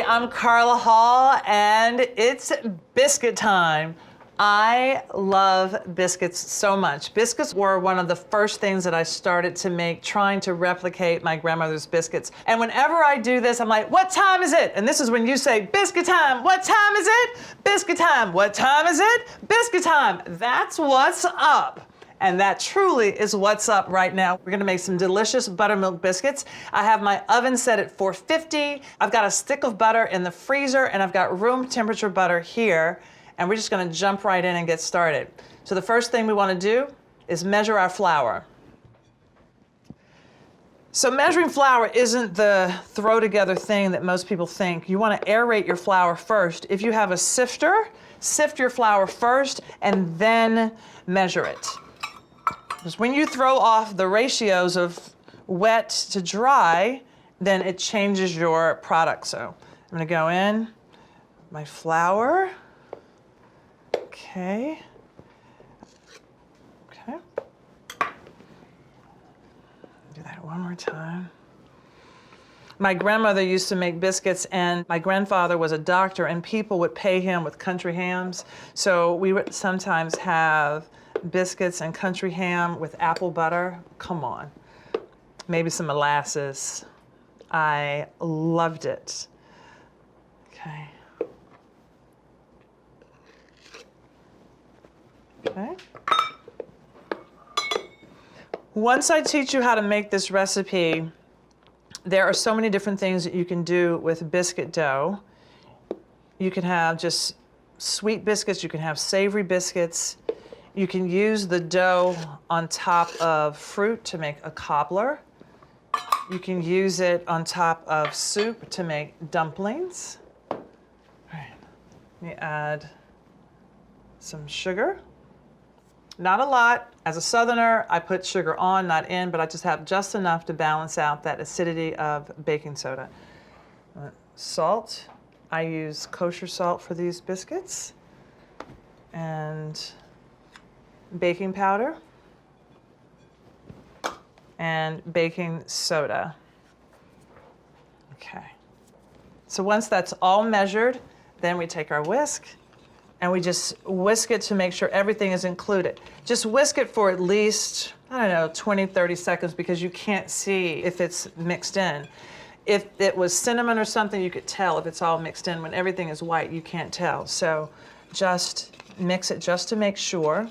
I'm Carla Hall, and it's biscuit time. I love biscuits so much. Biscuits were one of the first things that I started to make, trying to replicate my grandmother's biscuits. And whenever I do this, I'm like, what time is it? And this is when you say, biscuit time. What time is it? Biscuit time. What time is it? Biscuit time. That's what's up. And that truly is what's up right now. We're gonna make some delicious buttermilk biscuits. I have my oven set at 450. I've got a stick of butter in the freezer, and I've got room temperature butter here. And we're just gonna jump right in and get started. So the first thing we wanna do is measure our flour. So measuring flour isn't the throw together thing that most people think. You wanna aerate your flour first. If you have a sifter, sift your flour first and then measure it. Because when you throw off the ratios of wet to dry, then it changes your product. So I'm gonna go in, my flour. Okay. Okay. Do that one more time. My grandmother used to make biscuits, and my grandfather was a doctor, and people would pay him with country hams. So we would sometimes have biscuits and country ham with apple butter. Come on. Maybe some molasses. I loved it. Okay. Okay. Once I teach you how to make this recipe, there are so many different things that you can do with biscuit dough. You can have just sweet biscuits, you can have savory biscuits. You can use the dough on top of fruit to make a cobbler. You can use it on top of soup to make dumplings. All right. Let me add some sugar. Not a lot. As a Southerner, I put sugar on, not in, but I just have just enough to balance out that acidity of baking soda. Salt. I use kosher salt for these biscuits. And baking powder and baking soda. Okay. So once that's all measured, then we take our whisk and we just whisk it to make sure everything is included. Just whisk it for at least, I don't know, 20, 30 seconds, because you can't see if it's mixed in. If it was cinnamon or something, you could tell if it's all mixed in. When everything is white, you can't tell. So just mix it just to make sure.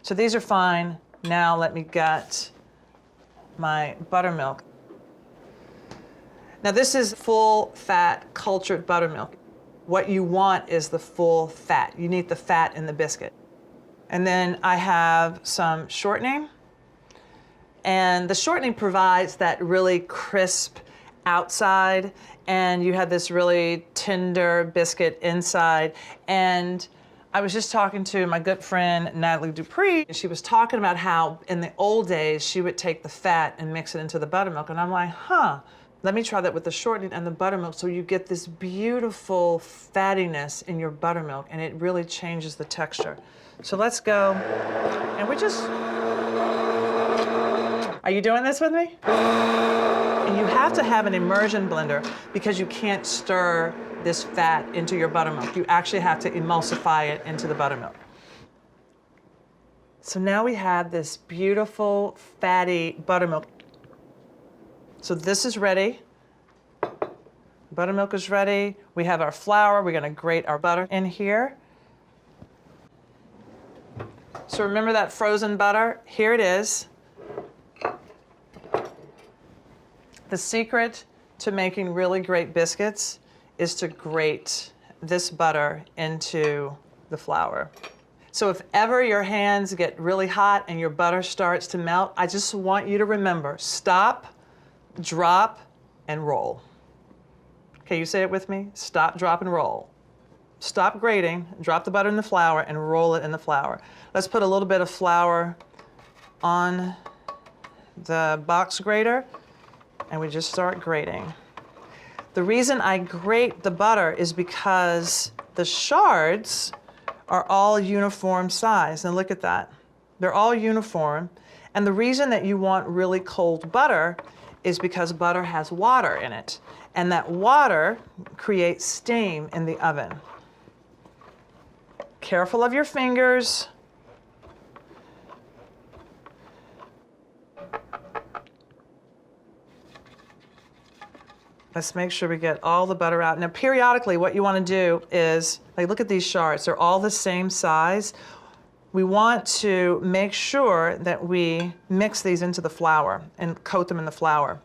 So these are fine. Now let me get my buttermilk. Now this is full fat cultured buttermilk. What you want is the full fat. You need the fat in the biscuit. And then I have some shortening. And the shortening provides that really crisp outside, and you have this really tender biscuit inside. And I was just talking to my good friend, Natalie Dupree, and she was talking about how in the old days, she would take the fat and mix it into the buttermilk. And I'm like, let me try that with the shortening and the buttermilk, so you get this beautiful fattiness in your buttermilk, and it really changes the texture. So let's go, and we just, are you doing this with me? And you have to have an immersion blender because you can't stir this fat into your buttermilk. You actually have to emulsify it into the buttermilk. So now we have this beautiful fatty buttermilk. So this is ready. Buttermilk is ready. We have our flour. We're gonna grate our butter in here. So remember that frozen butter? Here it is. The secret to making really great biscuits is to grate this butter into the flour. So if ever your hands get really hot and your butter starts to melt, I just want you to remember, stop, drop, and roll. Okay, you say it with me? Stop, drop, and roll. Stop grating, drop the butter in the flour, and roll it in the flour. Let's put a little bit of flour on the box grater, and we just start grating. The reason I grate the butter is because the shards are all uniform size. And look at that. They're all uniform. And the reason that you want really cold butter is because butter has water in it, and that water creates steam in the oven. Careful of your fingers. Let's make sure we get all the butter out. Now, periodically, what you want to do is, like, look at these shards. They're all the same size. We want to make sure that we mix these into the flour and coat them in the flour.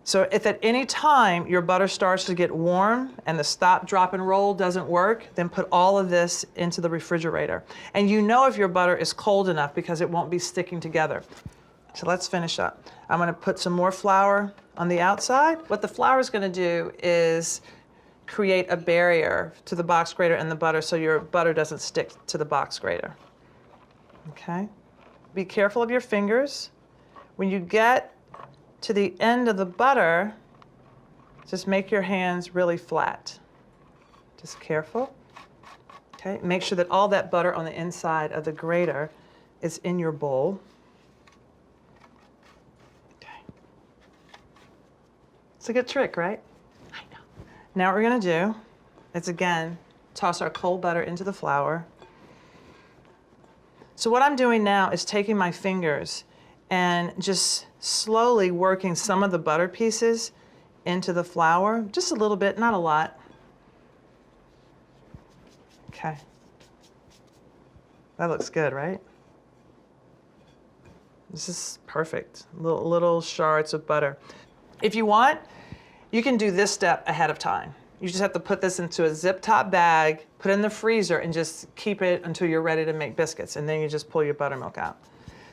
So if at any time your butter starts to get warm and the stop, drop, and roll doesn't work, then put all of this into the refrigerator. And you know if your butter is cold enough because it won't be sticking together. So let's finish up. I'm going to put some more flour on the outside. What the flour is going to do is create a barrier to the box grater and the butter so your butter doesn't stick to the box grater. Okay? Be careful of your fingers. When you get to the end of the butter, just make your hands really flat. Just careful. Okay? Make sure that all that butter on the inside of the grater is in your bowl. It's a good trick, right? I know. Now what we're gonna do is, again, toss our cold butter into the flour. So what I'm doing now is taking my fingers and just slowly working some of the butter pieces into the flour, just a little bit, not a lot. Okay. That looks good, right? This is perfect. Little shards of butter. If you want, you can do this step ahead of time. You just have to put this into a zip top bag, put it in the freezer, and just keep it until you're ready to make biscuits. And then you just pull your buttermilk out.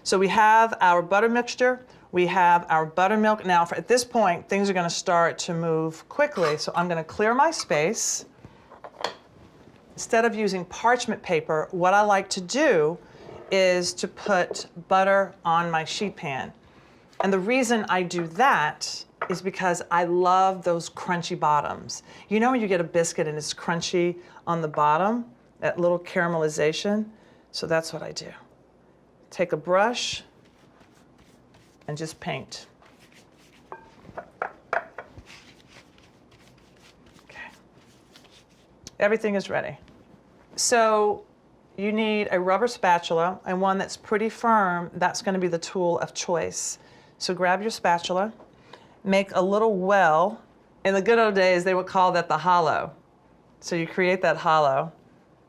So we have our butter mixture. We have our buttermilk. Now, at this point, things are going to start to move quickly. So I'm going to clear my space. Instead of using parchment paper, what I like to do is to put butter on my sheet pan. And the reason I do that is because I love those crunchy bottoms. You know when you get a biscuit and it's crunchy on the bottom, that little caramelization? So that's what I do. Take a brush and just paint. Okay. Everything is ready. So you need a rubber spatula, and one that's pretty firm. That's going to be the tool of choice. So grab your spatula, make a little well. In the good old days, they would call that the hollow. So you create that hollow,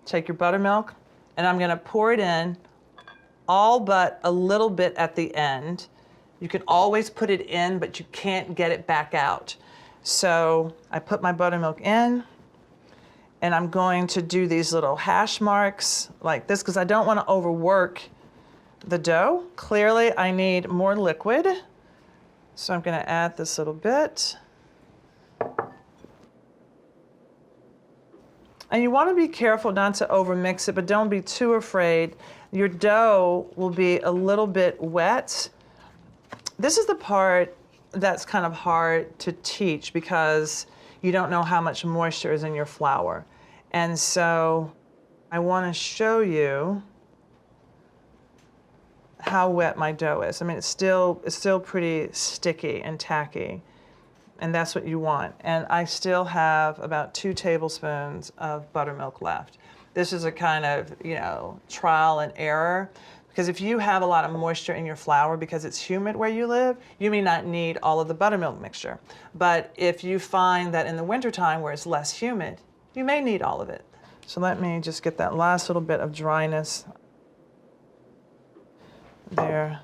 take your buttermilk, and I'm gonna pour it in all but a little bit at the end. You can always put it in, but you can't get it back out. So I put my buttermilk in, and I'm going to do these little hash marks like this because I don't want to overwork the dough. Clearly, I need more liquid. So I'm going to add this little bit. And you want to be careful not to overmix it, but don't be too afraid. Your dough will be a little bit wet. This is the part that's kind of hard to teach because you don't know how much moisture is in your flour. And so I want to show you how wet my dough is. I mean, it's still pretty sticky and tacky, and that's what you want. And I still have about 2 tablespoons of buttermilk left. This is a kind of, trial and error, because if you have a lot of moisture in your flour because it's humid where you live, you may not need all of the buttermilk mixture. But if you find that in the wintertime where it's less humid, you may need all of it. So let me just get that last little bit of dryness there.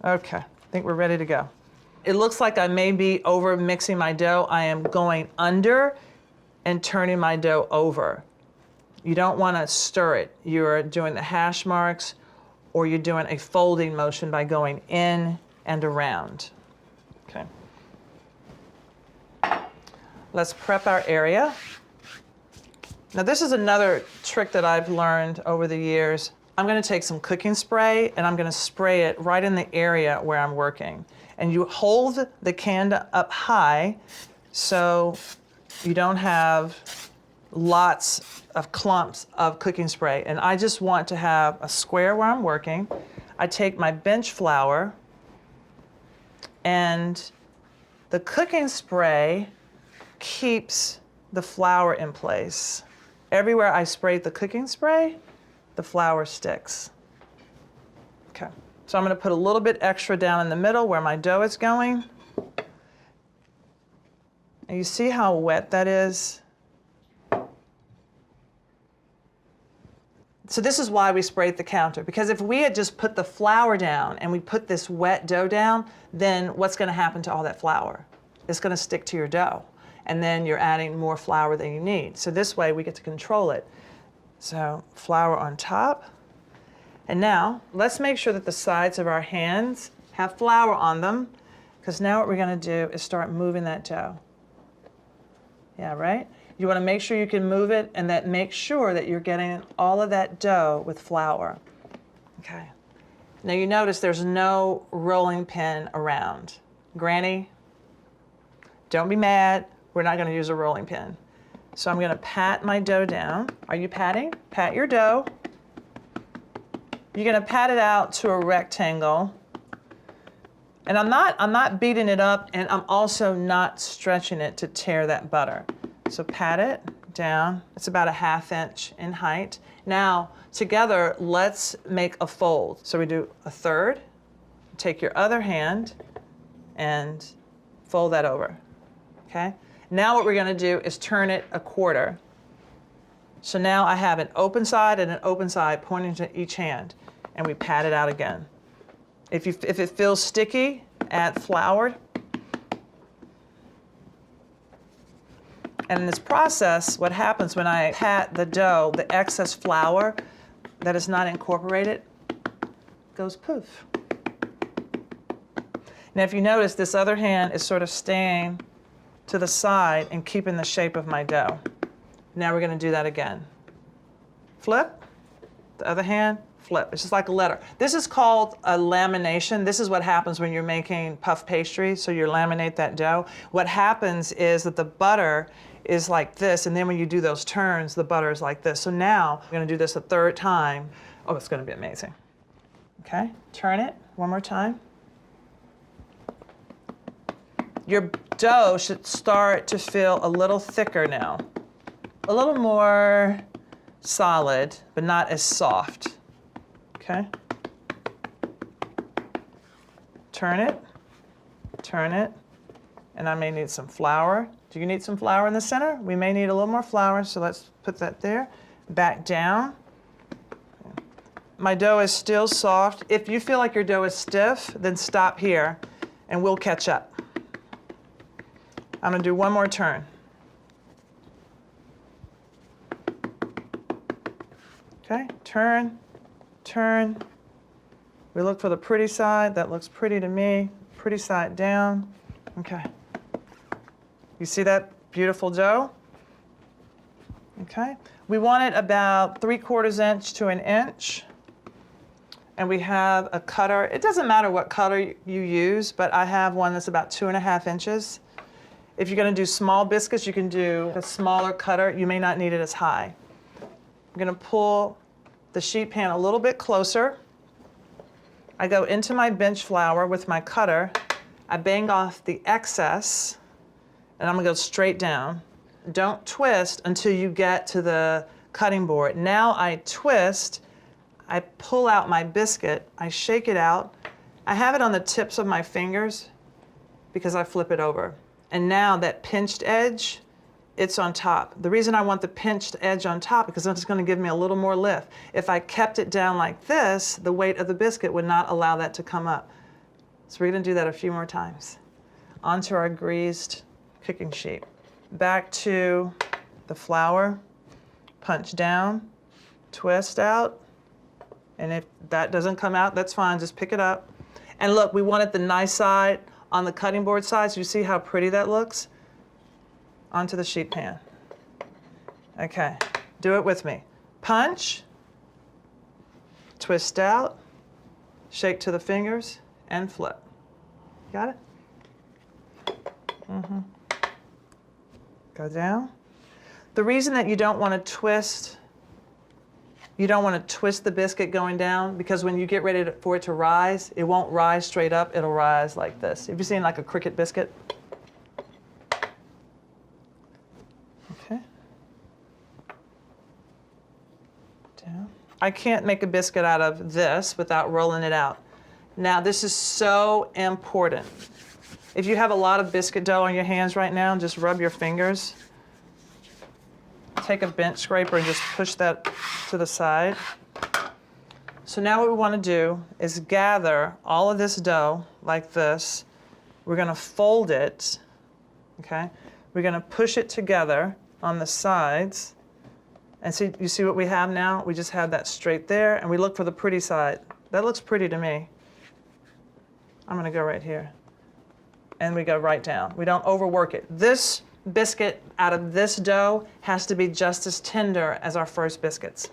Okay, I think we're ready to go. It looks like I may be over mixing my dough. I am going under and turning my dough over. You don't want to stir it. You're doing the hash marks, or you're doing a folding motion by going in and around. Okay. Let's prep our area. Now this is another trick that I've learned over the years. I'm going to take some cooking spray and I'm going to spray it right in the area where I'm working. And you hold the can up high so you don't have lots of clumps of cooking spray. And I just want to have a square where I'm working. I take my bench flour And the cooking spray keeps the flour in place. Everywhere I sprayed the cooking spray, the flour sticks. Okay, so I'm gonna put a little bit extra down in the middle where my dough is going. And you see how wet that is? So this is why we sprayed the counter, because if we had just put the flour down and we put this wet dough down, then what's gonna happen to all that flour? It's gonna stick to your dough, and then you're adding more flour than you need. So this way we get to control it. So flour on top. And now let's make sure that the sides of our hands have flour on them, because now what we're gonna do is start moving that dough. Yeah, right? You want to make sure you can move it, and that make sure that you're getting all of that dough with flour. Okay. Now you notice there's no rolling pin around. Granny, don't be mad. We're not going to use a rolling pin. So I'm going to pat my dough down. Are you patting? Pat your dough. You're going to pat it out to a rectangle. And I'm not beating it up, and I'm also not stretching it to tear that butter. So pat it down. It's about a 1/2 inch in height. Now, together, let's make a fold. So we do a third. Take your other hand and fold that over, okay? Now what we're gonna do is turn it a quarter. So now I have an open side and an open side pointing to each hand, and we pat it out again. If it feels sticky, add flour. And in this process, what happens when I pat the dough, the excess flour that is not incorporated goes poof. Now if you notice, this other hand is sort of staying to the side and keeping the shape of my dough. Now we're going to do that again. Flip, the other hand, flip. It's just like a letter. This is called a lamination. This is what happens when you're making puff pastry, so you laminate that dough. What happens is that the butter is like this, and then when you do those turns, the butter is like this. So now we're going to do this a third time. Oh, it's going to be amazing. Okay, turn it one more time. Your dough should start to feel a little thicker now. A little more solid, but not as soft. Okay? Turn it, and I may need some flour. Do you need some flour in the center? We may need a little more flour, so let's put that there. Back down. My dough is still soft. If you feel like your dough is stiff, then stop here, and we'll catch up. I'm gonna do one more turn. Okay, turn, turn. We look for the pretty side. That looks pretty to me. Pretty side down. Okay. You see that beautiful dough? Okay. We want it about 3/4 inch to 1 inch. And we have a cutter. It doesn't matter what cutter you use, but I have one that's about 2.5 inches. If you're gonna do small biscuits, you can do a smaller cutter. You may not need it as high. I'm gonna pull the sheet pan a little bit closer. I go into my bench flour with my cutter. I bang off the excess, and I'm gonna go straight down. Don't twist until you get to the cutting board. Now I twist, I pull out my biscuit, I shake it out. I have it on the tips of my fingers because I flip it over. And now that pinched edge, it's on top. The reason I want the pinched edge on top because it's going to give me a little more lift. If I kept it down like this, the weight of the biscuit would not allow that to come up. So we're going to do that a few more times. Onto our greased cooking sheet. Back to the flour, punch down, twist out, and if that doesn't come out, that's fine, just pick it up. And look, we want it the nice side on the cutting board side, so you see how pretty that looks? Onto the sheet pan. Okay, do it with me. Punch, twist out, shake to the fingers, and flip. Got it? Mm-hmm. Go down. The reason that you don't want to twist, You don't want to twist the biscuit going down because when you get ready for it to rise, it won't rise straight up, it'll rise like this. Have you seen like a cricket biscuit? Okay. Down. I can't make a biscuit out of this without rolling it out. Now this is so important. If you have a lot of biscuit dough on your hands right now, just rub your fingers. Take a bench scraper and just push that to the side. So now what we want to do is gather all of this dough like this. We're going to fold it, okay? We're going to push it together on the sides. And see, you see what we have now? We just have that straight there, and we look for the pretty side. That looks pretty to me. I'm going to go right here. And we go right down. We don't overwork it. This biscuit out of this dough has to be just as tender as our first biscuits.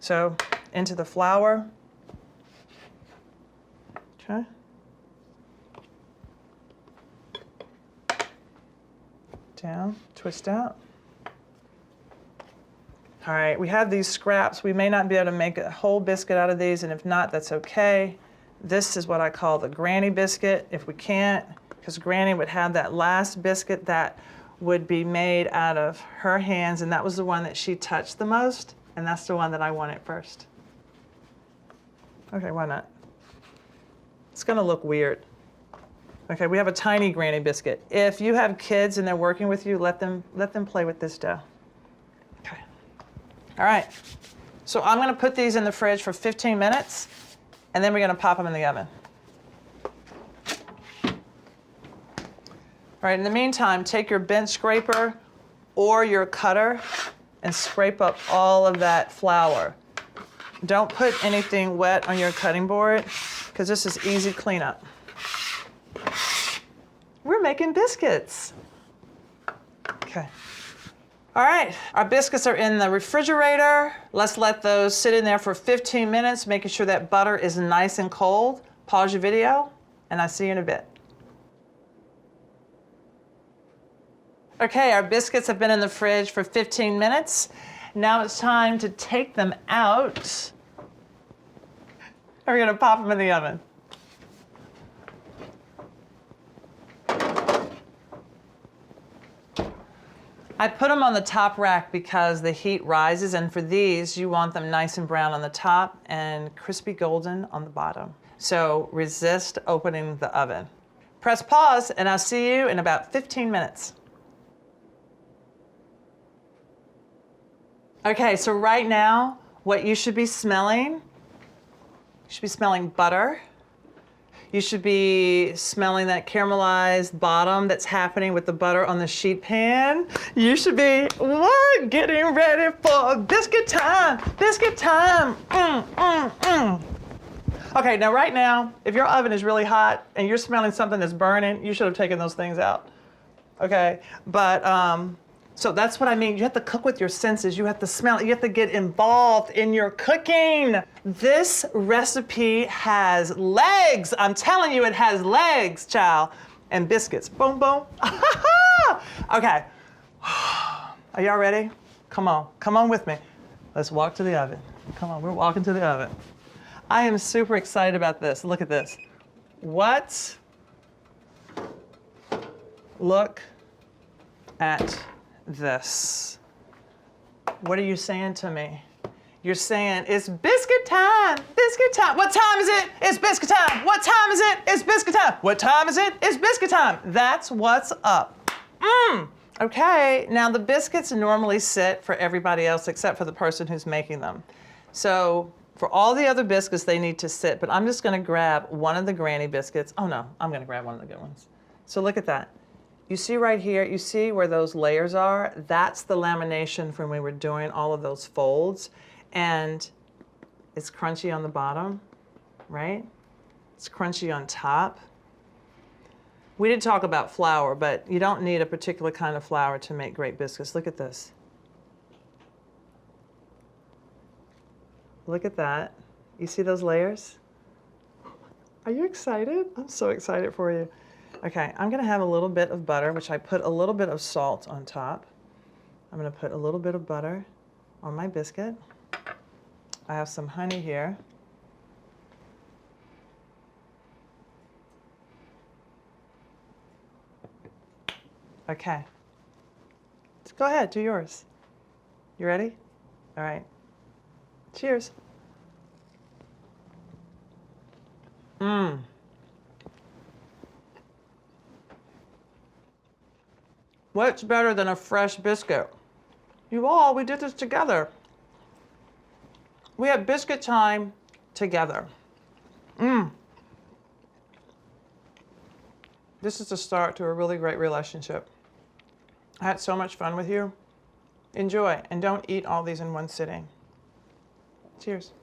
So into the flour. Okay. Down, twist out. All right, we have these scraps. We may not be able to make a whole biscuit out of these, and if not, that's okay. This is what I call the granny biscuit, if we can't, because Granny would have that last biscuit that would be made out of her hands, and that was the one that she touched the most, and that's the one that I wanted first. Okay, why not? It's gonna look weird. Okay, we have a tiny granny biscuit. If you have kids and they're working with you, let them play with this dough. Okay. All right. So I'm gonna put these in the fridge for 15 minutes, and then we're gonna pop them in the oven. All right, in the meantime, take your bench scraper or your cutter and scrape up all of that flour. Don't put anything wet on your cutting board because this is easy cleanup. We're making biscuits. Okay. All right, our biscuits are in the refrigerator. Let's let those sit in there for 15 minutes, making sure that butter is nice and cold. Pause your video, and I'll see you in a bit. Okay, our biscuits have been in the fridge for 15 minutes. Now it's time to take them out. We're gonna pop them in the oven. I put them on the top rack because the heat rises, and for these, you want them nice and brown on the top and crispy golden on the bottom. So resist opening the oven. Press pause, and I'll see you in about 15 minutes. Okay, so right now, what you should be smelling, you should be smelling butter. You should be smelling that caramelized bottom that's happening with the butter on the sheet pan. You should be, what? Getting ready for biscuit time, biscuit time. Okay, now right now, if your oven is really hot and you're smelling something that's burning, you should have taken those things out. Okay, but, so that's what I mean. You have to cook with your senses. You have to smell it. You have to get involved in your cooking. This recipe has legs. I'm telling you, it has legs, child. And biscuits. Boom, boom. Okay. Are y'all ready? Come on. Come on with me. Let's walk to the oven. Come on, we're walking to the oven. I am super excited about this. Look at this. What? Look at this. What are you saying to me? You're saying, it's biscuit time, biscuit time. What time is it? It's biscuit time. What time is it? It's biscuit time. What time is it? It's biscuit time. That's what's up. Okay, now the biscuits normally sit for everybody else except for the person who's making them. So for all the other biscuits, they need to sit, but I'm just gonna grab one of the granny biscuits. Oh no, I'm gonna grab one of the good ones. So look at that. You see right here, you see where those layers are? That's the lamination from when we were doing all of those folds. And it's crunchy on the bottom, right? It's crunchy on top. We did talk about flour, but you don't need a particular kind of flour to make great biscuits. Look at this. Look at that. You see those layers? Are you excited? I'm so excited for you. Okay, I'm gonna have a little bit of butter, which I put a little bit of salt on top. I'm gonna put a little bit of butter on my biscuit. I have some honey here. Okay. Let's go ahead, do yours. You ready? All right. Cheers. Mmm. What's better than a fresh biscuit? You all, we did this together. We had biscuit time together. Mmm. This is the start to a really great relationship. I had so much fun with you. Enjoy, and don't eat all these in one sitting. Cheers.